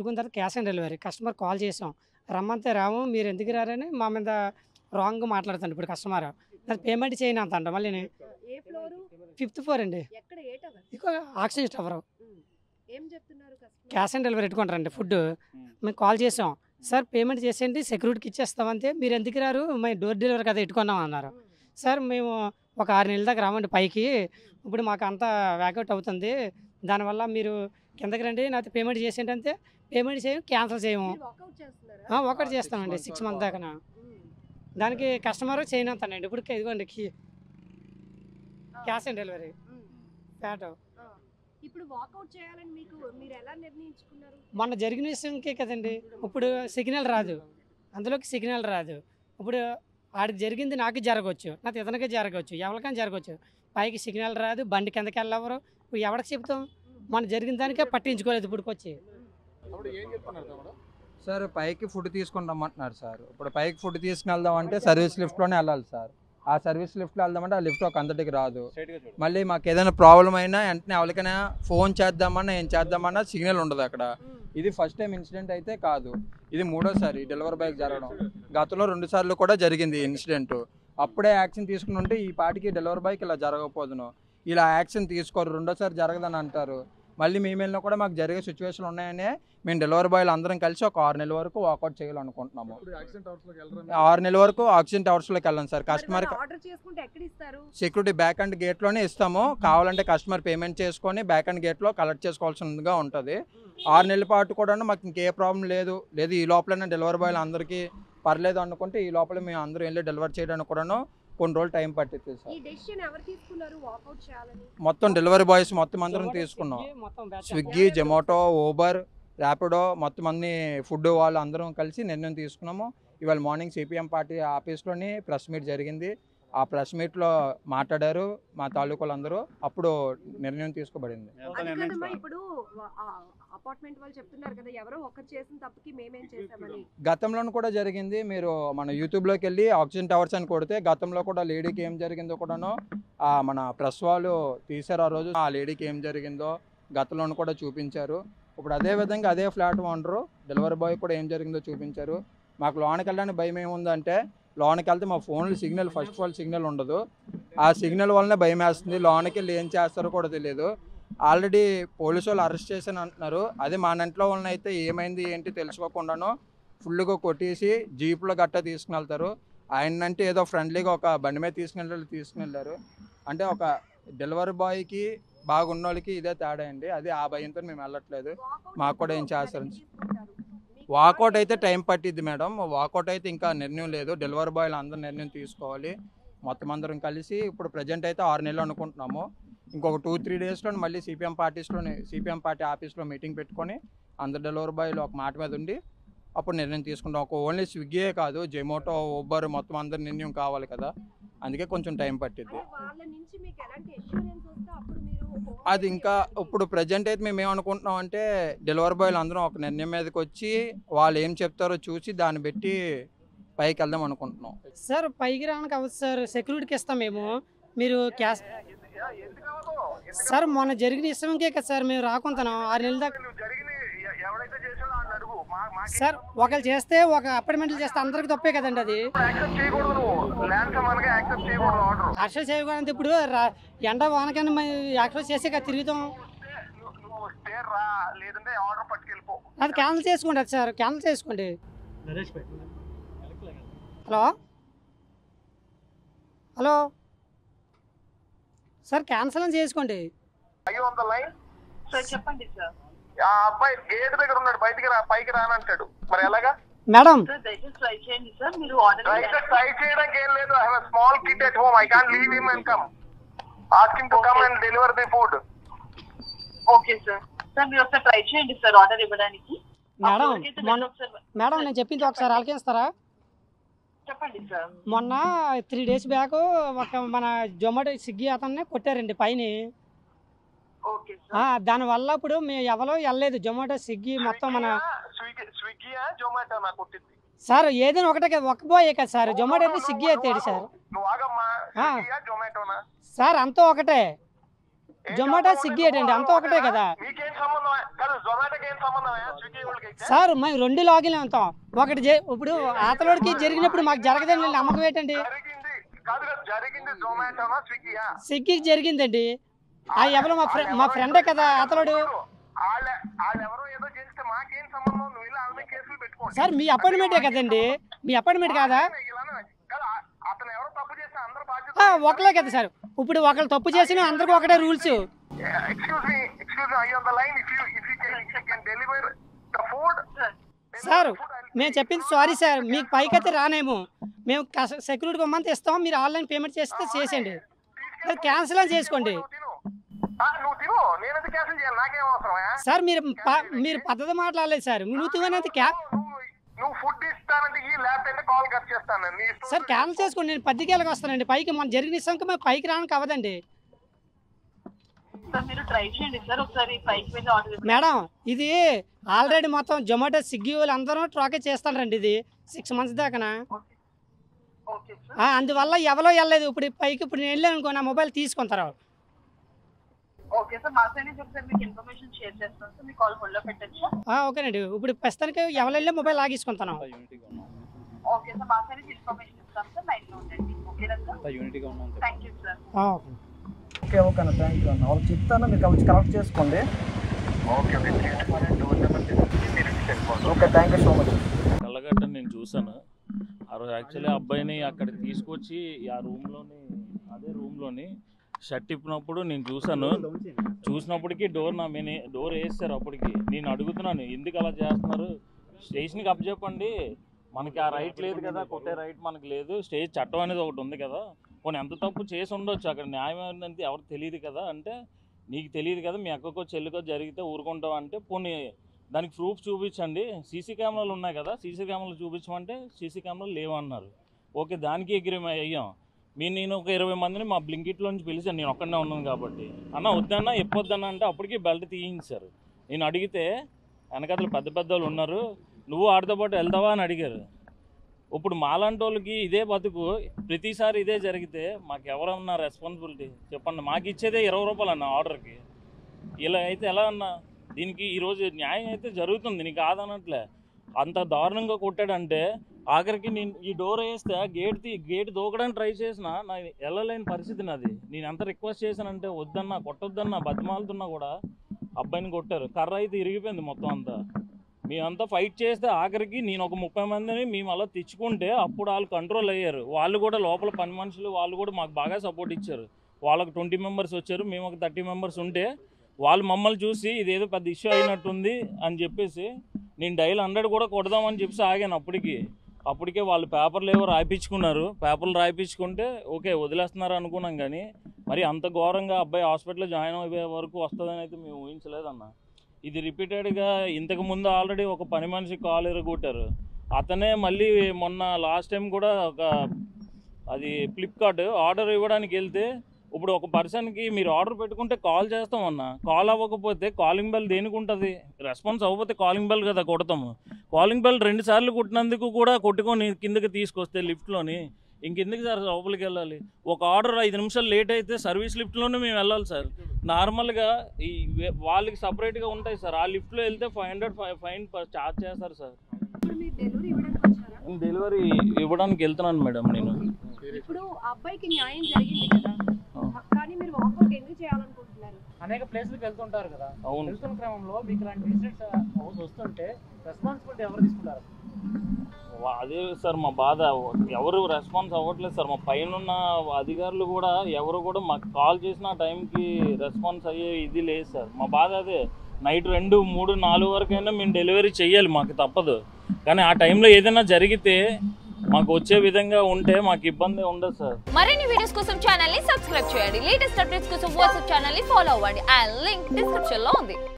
పెట్టుకున్న తర్వాత cash on delivery customer call చేసాం. రమ్మంటే రాము, మీరు ఎందుకు రారని మా మీద రాంగ్‌గా మాట్లాడుతాండు ఇప్పుడు కస్టమర్. నాది పేమెంట్ చేయనంటంట మళ్ళీని. ఏ ఫ్లోరు? 5th ఫ్లోర్ అండి. ఎక్కడ? ఏ టవర్? ఇగో ఆక్సిజన్ టవరు. ఏం చెప్తున్నారు కస్టమర్? క్యాష్ ఆన్ డెలివరీ పెట్టుకుంటారండి ఫుడ్డు. మేము కాల్ చేసాం. సార్ పేమెంట్ చేసేయండి సెక్యూరిటీకి ఇచ్చేస్తామంటే, మీరు ఎందుకు రారు? మేము డోర్ డెలివరీ కదా పెట్టుకున్నాం అన్నారు. సార్ మేము ఒక 6 నెలల దాకా రామండి పైకి. ఇప్పుడు మాకు అంతా వ్యాకౌట్ అవుతుంది. దానివల్ల మీరు కిందకి రండి, నాతో పేమెంట్ చేసేయండి అంటే, పేమెంట్ చేయం, క్యాన్సిల్ చేయము. మీరు వాకౌట్ చేస్తున్నారా? ఒకటి చేస్తామండి 6 మంత్ దాకా. దానికి కస్టమర్ చేయనంతానండి. ఇప్పుడు ఇదిగోండి క్యాష్ ఆన్ డెలివరీ ఫ్యాట్. ఇప్పుడు వాకౌట్ చేయాలని మీరు ఎలా నిర్ణయించుకున్నారు? మొన్న జరిగిన విషయంకే కదండి. ఇప్పుడు సిగ్నల్ రాదు, అందులోకి సిగ్నల్ రాదు. ఇప్పుడు ఆడికి జరిగింది నాకు జరగవచ్చు, నాకు ఇతనికే జరగవచ్చు, ఎవరికైనా జరగవచ్చు. పైకి సిగ్నల్ రాదు, బండి కిందకి వెళ్ళవరు. ఇప్పుడు ఎవరికి చెప్తాం? మన జరిగిన దానికే పట్టించుకోలేదు ఇప్పుడుకొచ్చి. సార్ పైకి ఫుడ్ తీసుకొని రమ్మంటున్నారు సార్. ఇప్పుడు పైకి ఫుడ్ తీసుకుని వెళ్దాం అంటే సర్వీస్ లిఫ్ట్లోనే వెళ్ళాలి సార్. ఆ సర్వీస్ లిఫ్ట్లో వెళ్దామంటే ఆ లిఫ్ట్ ఒక అంతటికి రాదు. మళ్ళీ మాకు ఏదైనా ప్రాబ్లం అయినా వెంటనే ఎవరికైనా ఫోన్ చేద్దామన్నా ఏం చేద్దామన్నా సిగ్నల్ ఉండదు అక్కడ. ఇది ఫస్ట్ టైం ఇన్సిడెంట్ అయితే కాదు, ఇది 3వసారి డెలివరీ బాయ్కి జరగడం. గతంలో 2 సార్లు కూడా జరిగింది ఇన్సిడెంట్. అప్పుడే యాక్షన్ తీసుకుని ఉంటే ఈ పాటికి డెలివరీ బాయ్కి ఇలా జరగకపోదును. ఇలా యాక్షన్ తీసుకోరు, 2వసారి జరగదని అంటారు. మళ్ళీ మీ వెళ్ళినా కూడా మాకు జరిగే సిచ్యువేషన్ ఉన్నాయనే మేము డెలివరీ బాయ్లు అందరం కలిసి ఒక 6 నెలల వరకు వాకౌట్ చేయాలనుకుంటున్నాము. 6 నెలల వరకు ఆక్సిజన్ టవర్స్లోకి వెళ్ళాం sir. Customer security back and గేట్లోనే ఇస్తాము. కావాలంటే కస్టమర్ పేమెంట్ చేసుకొని బ్యాక్ అండ్ గేట్లో కలెక్ట్ చేసుకోవాల్సిందిగా ఉంటుంది. 6 నెలల పాటు కూడా మాకు ఇంకే ప్రాబ్లం లేదు. ఈ లోపలనే డెలివరీ బాయ్లు అందరికీ పర్లేదు అనుకుంటే ఈ లోపల మేము అందరూ వెళ్ళి డెలివరీ చేయడానికి కూడాను కొన్ని రోజులు టైం పట్టింది సార్. మొత్తం డెలివరీ బాయ్స్ మొత్తం అందరం తీసుకున్నాం. స్విగ్గీ, జొమాటో, ఊబర్, ర్యాపిడో మొత్తం అన్ని ఫుడ్ వాళ్ళు అందరం కలిసి నిర్ణయం తీసుకున్నాము. ఇవాళ మార్నింగ్ సిపిఎం పార్టీ ఆఫీస్లోని ప్రెస్ మీట్ జరిగింది. ఆ ప్రెస్ మీట్లో మాట్లాడారు మా తాలూకాలు అందరూ. అప్పుడు నిర్ణయం తీసుకోబడింది. గతంలో కూడా జరిగింది. మీరు మన యూట్యూబ్లోకి వెళ్ళి ఆక్సిజన్ టవర్స్ అని కొడితే గతంలో కూడా లేడీకి ఏం జరిగిందో కూడాను మన ప్రెస్ వాళ్ళు తీశారు. ఆ రోజు ఆ లేడీకి ఏం జరిగిందో గతంలో కూడా చూపించారు. ఇప్పుడు అదేవిధంగా అదే ఫ్లాట్ ఓనరు డెలివరీ బాయ్ కూడా ఏం జరిగిందో చూపించారు. మాకు లోనికి వెళ్ళడానికి భయం ఏముందంటే, లోనికి వెళ్తే మా ఫోన్లో signal first of all signal ఉండదు. ఆ సిగ్నల్ వల్లనే భయం వేస్తుంది. లోనికి వెళ్ళి ఏం చేస్తారో కూడా తెలియదు. ఆల్రెడీ పోలీసు వాళ్ళు అరెస్ట్ చేశాను అంటున్నారు. అదే మా ఇంట్లో వాళ్ళని అయితే ఏమైంది ఏంటి తెలుసుకోకుండాను ఫుల్గా కొట్టేసి జీప్లో గట్టా తీసుకుని వెళ్తారు. ఆయనంటే ఏదో ఫ్రెండ్లీగా ఒక బండి మీద తీసుకుని వెళ్ళారు. అంటే ఒక డెలివరీ బాయ్కి బాగున్న వాళ్ళకి ఇదే తేడా అండి. అది ఆ భయంతో మేము వెళ్ళట్లేదు. మాకు కూడా ఏం చేస్తారు. వాకౌట్ అయితే టైం పట్టిద్ది మేడం. వాకౌట్ అయితే ఇంకా నిర్ణయం లేదు. డెలివరీ బాయ్లు అందరూ నిర్ణయం తీసుకోవాలి. మొత్తం అందరం కలిసి ఇప్పుడు ప్రజెంట్ అయితే 6 నెలలు అనుకుంటున్నాము. ఇంకొక 2-3 డేస్లో మళ్ళీ సిపిఎం పార్టీ ఆఫీస్లో మీటింగ్ పెట్టుకొని అందరు డెలివరీ బాయ్లు ఒక మాట మీద ఉండి అప్పుడు నిర్ణయం తీసుకుంటాం. ఒక ఓన్లీ స్విగ్గీయే కాదు, జొమాటో, ఊబర్ మొత్తం అందరి నిర్ణయం కావాలి కదా, అందుకే కొంచెం టైం పట్టిద్ది. అది ఇంకా ఇప్పుడు ప్రజెంట్ అయితే మేము ఏమనుకుంటున్నాం అంటే డెలివరీ బాయ్లు అందరం ఒక నిర్ణయం మీదకి వచ్చి వాళ్ళు ఏం చెప్తారో చూసి దాన్ని బట్టి పైకి వెళ్దాం అనుకుంటున్నాం. సార్ పైకి రావడానికి అవ్వదు సార్, సెక్యూరిటీకి ఇస్తాం మేము. మీరు క్యాష్ సార్ మొన్న జరిగిన ఇష్టంకే కదా సార్ మేము రాకుంటున్నాం 6 నెలల దాకా. సార్ ఒకళ్ళు చేస్తే ఒక అపార్ట్మెంట్లు చేస్తే అందరికి తప్పే కదండి. అది యాక్సెప్ట్ చేయకూడదు. ఇప్పుడు ఎండ వానకైనా యాక్సెప్ట్ చేసే కదా తిరుగుతాం. అది క్యాన్సిల్ చేసుకోండి. అది సార్ క్యాన్సిల్ చేసుకోండి. హలో సార్ క్యాన్సిల్ అని చేసుకోండి. చెప్పండి సార్. ఆ అబ్బాయి గేట్ దగ్గర ఉన్నాడు, బయటికి పైకి రానంటాడు. మరి ఎలాగా మేడం? ట్రై చేయండి సార్. మీరు ట్రై చేయడానికి ఏం లేదు. I have a small kid at home. I can't leave him and come. Ask him to come and deliver the food. Okay sir. Sir మీరు ఒకసారి ట్రై చేయండి సార్ ఆర్డర్ ఇవ్వడానికి. Madam నేను చెప్పింది ఒకసారి ఆలకిస్తారా? చెప్పండి సార్. మొన్న 3 డేస్ బ్యాక్ ఒక మన జొమాటో, స్విగ్గీ అతన్ని కొట్టారండి పైన. దానివల్ల ఇప్పుడు మేము ఎవరో వెళ్ళలేదు. జొమాటో, స్విగ్గీ మొత్తం మన సార్ ఏదైనా ఒకటే కదా, ఒక్క బాయే కదా సార్. జొమాటో అయితే స్విగ్గీ అయితే సార్. సార్ అంతా ఒకటే. జొమాటో స్విగ్గీ ఏంటండి అంతా ఒకటే కదా మీకేం సంబంధం కాదు, జొమాటోకి ఏం సంబంధం, స్విగ్గీ వాళ్ళకి అయితే? సార్ మేము 2 లాగిన్ అవుతాం. ఒకటి ఇప్పుడు ఆతలోడికి జరిగినప్పుడు మాకు జరగదండి నమ్మకం ఏంటండి? జరిగింది కాదు కదా, జరిగింది జొమాటోనా స్విగ్గీయా? స్విగ్గీకి జరిగిందండి. ఎవరో మా ఫ్రెండే కదా అతలోడు. వాళ్ళెవరో ఏదో చేస్తే మాకేం సంబంధం, నువ్వు ఇలా ఆమె కేసులు పెట్టుకోండి. సార్ మీ అపాయింట్మెంటే కదండి, మీ అపాయింట్మెంట్ కాదా? అతను ఎవరో తప్పు చేస్తే అందరూ బాధ్యత. ఒకలే కదా సార్, ఇప్పుడు ఒకళ్ళు తప్పు చేసిన అందరికీ ఒకటే rules. Excuse me are you on the line? if you can deliver the food. Sir మేము చెప్పింది సారీ సార్, మీకు పైకైతే రానేమో. మేము సెక్యూరిటీ బొమ్మంతా ఇస్తాం, మీరు ఆన్లైన్ పేమెంట్ చేస్తే చేసేయండి, క్యాన్సిల్ అని చేసుకోండి. నువ్వు తిను, నేను ఎందుకు క్యాన్సిల్ చేయాలి, నాకేం అవసరమా? సార్ మీరు పద్ధతి మాట్లాడలేదు సార్, నువ్వు తినేది నువ్వు ఫుడ్ ఇస్తానంటే ఈ లేకపోతే కాల్ కట్ చేస్తాను. సార్ క్యాన్సిల్ చేసుకోండి, నేను 10కి వస్తానండి పైకి. మన జరిగిన ఇస్తాం మేము పైకి రావడానికి అవ్వదండి. సార్ మీరు ట్రై చేయండి సార్, ఒకసారి పైకి వెళ్ళి ఆర్డర్. మేడం ఇది ఆల్రెడీ మొత్తం జొమాటో స్విగ్గీ వాళ్ళు అందరూ ట్రాకే చేస్తారండి, ఇది 6 months దాకా. Okay sir. అందువల్ల ఎవరో వెళ్ళలేదు. ఇప్పుడు నేను వెళ్ళాను అనుకో, నా మొబైల్ తీసుకుంటారు. ఓకే సార్, మా సైడ్ నుంచి ఒకసారి మీకు ఇన్ఫర్మేషన్ షేర్ చేస్తాను సార్, మీ కాల్ హోల్డ్ లో పెట్టచ్చు. ఓకేనండి, ఇప్పుడు ప్రస్తుతానికి ఎవరు వెళ్ళే మొబైల్ లాగేసుకుంటాను. ఓకే సార్, మా సైడ్ నుంచి ఇన్ఫర్మేషన్ ఇస్తాను సార్, లైన్ లో ఉండండి. ఓకేనా sir? Thank you sir. Okay అన్న, థ్యాంక్ యూ అన్న. వాళ్ళకి చెప్తాను, మీరు వచ్చి కలెక్ట్ చేసుకోండి. Okay, thank you so much. కళ్ళగట్ట నేను చూసాను. యాక్చువల్లీ అబ్బాయిని అక్కడ తీసుకొచ్చి ఆ అదే రూమ్లోని షర్ట్ ఇప్పినప్పుడు నేను చూసినప్పటికీ డోర్ వేస్తారు. అప్పటికి నేను అడుగుతున్నాను, ఎందుకు అలా చేస్తున్నారు, స్టేషన్కి అప్పచెప్పండి, మనకి ఆ రైట్ లేదు కదా, కొట్టే రైట్ మనకి లేదు, స్టేజ్ చట్టం అనేది ఒకటి ఉంది కదా, పోనీ ఎంత తప్పు చేసి ఉండొచ్చు, అక్కడ న్యాయం ఏంటంటే ఎవరికి తెలియదు కదా, అంటే నీకు తెలియదు కదా, మీ అక్కకో చెల్లికో జరిగితే ఊరుకుంటావు అంటే, పోనీ దానికి ప్రూఫ్ చూపించండి, సీసీ కెమెరాలు ఉన్నాయి కదా, సీసీ కెమెరాలు చూపించమంటే సీసీ కెమెరాలు లేవన్నారు. ఓకే, దానికి అగ్రిమెంట్ అయ్యాం. నేను ఒక 20 మందిని మా బ్లింకిట్లోంచి పిలిచాను, నేను ఒక్కడనే ఉన్నాను కాబట్టి. అన్న వద్దన్నా ఎప్పొద్దన్నా అంటే అప్పటికి బెల్ట్ తీయించారు. నేను అడిగితే వెనకాతలు పెద్ద వాళ్ళు ఉన్నారు, నువ్వు ఆడితో పాటు వెళ్తావా అని అడిగారు. ఇప్పుడు మాలాంటి వాళ్ళకి ఇదే బతుకు, ప్రతిసారి ఇదే జరిగితే మాకు ఎవరన్నా రెస్పాన్సిబిలిటీ చెప్పండి. మాకు ఇచ్చేదే 20 రూపాయలు అన్న ఆర్డర్కి, ఇలా అయితే ఎలా అన్నా? దీనికి ఈరోజు న్యాయం అయితే జరుగుతుంది, నీకు కాదనట్లే. అంత దారుణంగా కొట్టాడంటే ఆఖరికి నేను ఈ డోర్ వేస్తే గేట్ దూకడానికి ట్రై చేసినా నా వెళ్ళలేని పరిస్థితి నాది. నేను ఎంత రిక్వెస్ట్ చేశానంటే వద్దన్నా, కొట్టొద్దన్నా, బతిమాలుతున్నా కూడా అబ్బాయిని కొట్టారు. కర్ర అయితే ఇరిగిపోయింది మొత్తం అంతా. మేమంతా ఫైట్ చేస్తే ఆఖరికి నేను ఒక 30 మందిని మేము అలా తెచ్చుకుంటే అప్పుడు వాళ్ళు కంట్రోల్ అయ్యారు. వాళ్ళు కూడా లోపల పని మనుషులు వాళ్ళు కూడా మాకు బాగా సపోర్ట్ ఇచ్చారు. వాళ్ళకు 20 మెంబర్స్ వచ్చారు, మేము ఒక 30 మెంబర్స్ ఉంటే వాళ్ళు మమ్మల్ని చూసి ఇదేదో పెద్ద ఇష్యూ అయినట్టుంది అని చెప్పేసి నేను డైల్ 100 కూడా కొడదామని చెప్పేసి ఆగాను. అప్పటికే వాళ్ళు పేపర్లు ఏవో రాయించుకున్నారు. పేపర్లు రాయించుకుంటే ఓకే వదిలేస్తున్నారు అనుకున్నాం, కానీ మరి అంత ఘోరంగా అబ్బాయి హాస్పిటల్లో జాయిన్ అయ్యే వరకు వస్తుందని అయితే మేము ఊహించలేదన్న. ఇది రిపీటెడ్గా ఇంతకుముందు ఆల్రెడీ ఒక పని మనిషి కాల్ ఎరగొట్టారు. అతనే మళ్ళీ మొన్న లాస్ట్ టైం కూడా అది ఫ్లిప్కార్ట్ ఆర్డర్ ఇవ్వడానికి వెళ్తే, ఇప్పుడు ఒక పర్సన్కి మీరు ఆర్డర్ పెట్టుకుంటే కాల్ చేస్తామన్న, కాల్ అవ్వకపోతే కాలింగ్ బెల్ దేనికి ఉంటుంది? రెస్పాన్స్ అవ్వకపోతే కాలింగ్ బెల్ కదా కొడతాము. కాలింగ్ బెల్ 2 సార్లు కొట్టినందుకు కూడా కొట్టుకొని కిందకి తీసుకొస్తే లిఫ్ట్లోని ఇంకెందుకు సార్ లోపలికి వెళ్ళాలి? ఒక ఆర్డర్ 5 నిమిషాలు లేట్ అయితే సర్వీస్ లిఫ్ట్లోనే మేము వెళ్ళాలి సార్. నార్మల్గా ఈ వాళ్ళకి సపరేట్గా ఉంటాయి సార్, ఆ లిఫ్ట్లో వెళ్తే 500 ఫైన్ ఛార్జ్ చేస్తారు సార్. డెలివరీ ఇవ్వడానికి వెళ్తున్నాను మేడం నేను. ఇప్పుడు అబ్బాయికి న్యాయం జరిగింది కదా, కానీ మీరు వాకౌట్ ఎందుకు చేయాలనుకుంటున్నారు? అనేక ప్లేస్లకు వెళ్తుంటారు కదా, అవును. వెళ్తున్న క్రమంలో మీకు ఇలాంటి ఇన్సిడెంట్స్ వస్తుంటే రెస్పాన్సిబిలిటీ ఎవరు తీసుకుంటారు? అదే సార్ మా బాధ, ఎవరు రెస్పాన్స్ అవ్వట్లేదు సార్. మా పైన అధికారులు కూడా ఎవరు కూడా మాకు కాల్ చేసిన టైంకి రెస్పాన్స్ అయ్యే ఇది లేదు సార్. మా బాధ అదే. నైట్ 2, 3, 4 వరకైనా మేము డెలివరీ చెయ్యాలి, మాకు తప్పదు. కానీ ఆ టైంలో ఏదైనా జరిగితే మాకు వచ్చే విధంగా ఉంటే మాకు ఇబ్బంది ఉండదు సార్. మరిన్ని వీడియోస్ కోసం ఛానల్ ని సబ్స్క్రైబ్ చేయండి. లేటెస్ట్ అప్డేట్స్ కోసం వాట్సాప్ ఛానల్ ని ఫాలో అవ్వండి. ఆ లింక్ డిస్క్రిప్షన్ లో ఉంది.